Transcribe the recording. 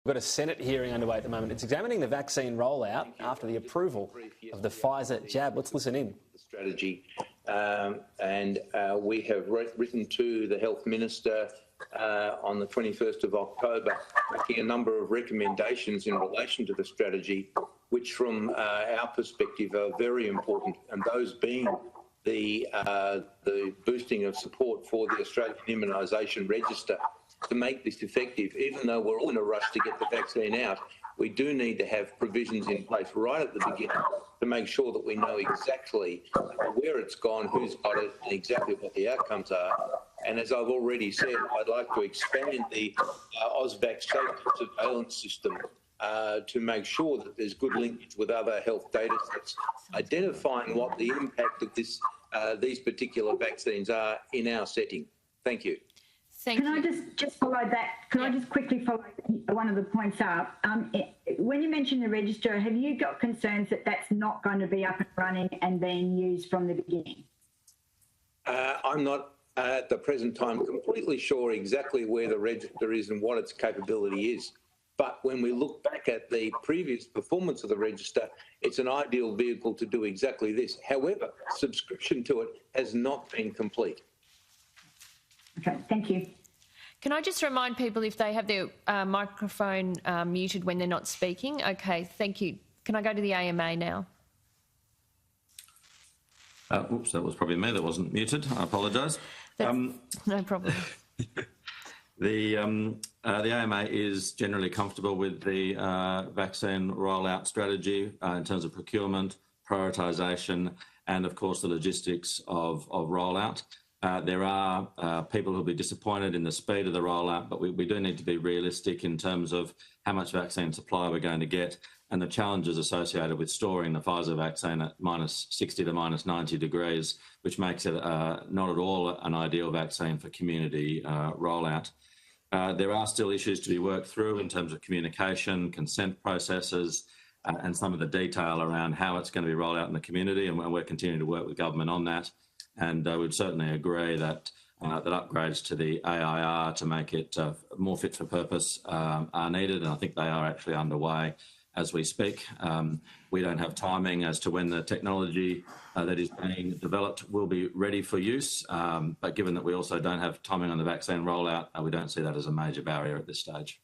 We've got a Senate hearing underway at the moment. It's examining the vaccine rollout after the approval of the Pfizer jab. Let's listen in. The strategy, we have written to the Health Minister on the 21st of October, making a number of recommendations in relation to the strategy, which from our perspective are very important, and those being the boosting of support for the Australian Immunisation Register to make this effective. Even though we're all in a rush to get the vaccine out, we do need to have provisions in place right at the beginning to make sure that we know exactly where it's gone, who's got it, and exactly what the outcomes are. And as I've already said, I'd like to expand the AusVac safety surveillance system to make sure that there's good linkage with other health data sets, identifying what the impact of these particular vaccines are in our setting. Thank you. Can I just follow that? Can I just quickly follow one of the points up? When you mention the register, have you got concerns that that's not going to be up and running and being used from the beginning? I'm not at the present time completely sure exactly where the register is and what its capability is. But when we look back at the previous performance of the register, it's an ideal vehicle to do exactly this. However, subscription to it has not been complete. Okay, thank you. Can I just remind people if they have their microphone muted when they're not speaking? Okay, thank you. Can I go to the AMA now? Oops, that was probably me that wasn't muted. I apologise. No problem. The AMA is generally comfortable with the vaccine rollout strategy in terms of procurement, prioritisation, and of course the logistics of rollout. There are people who'll be disappointed in the speed of the rollout, but we do need to be realistic in terms of how much vaccine supply we're going to get and the challenges associated with storing the Pfizer vaccine at minus 60 to minus 90 degrees, which makes it not at all an ideal vaccine for community rollout. There are still issues to be worked through in terms of communication, consent processes, and some of the detail around how it's going to be rolled out in the community, and we're continuing to work with government on that. And we'd certainly agree that that upgrades to the AIR to make it more fit for purpose are needed, and I think they are actually underway as we speak. We don't have timing as to when the technology that is being developed will be ready for use, but given that we also don't have timing on the vaccine rollout, we don't see that as a major barrier at this stage.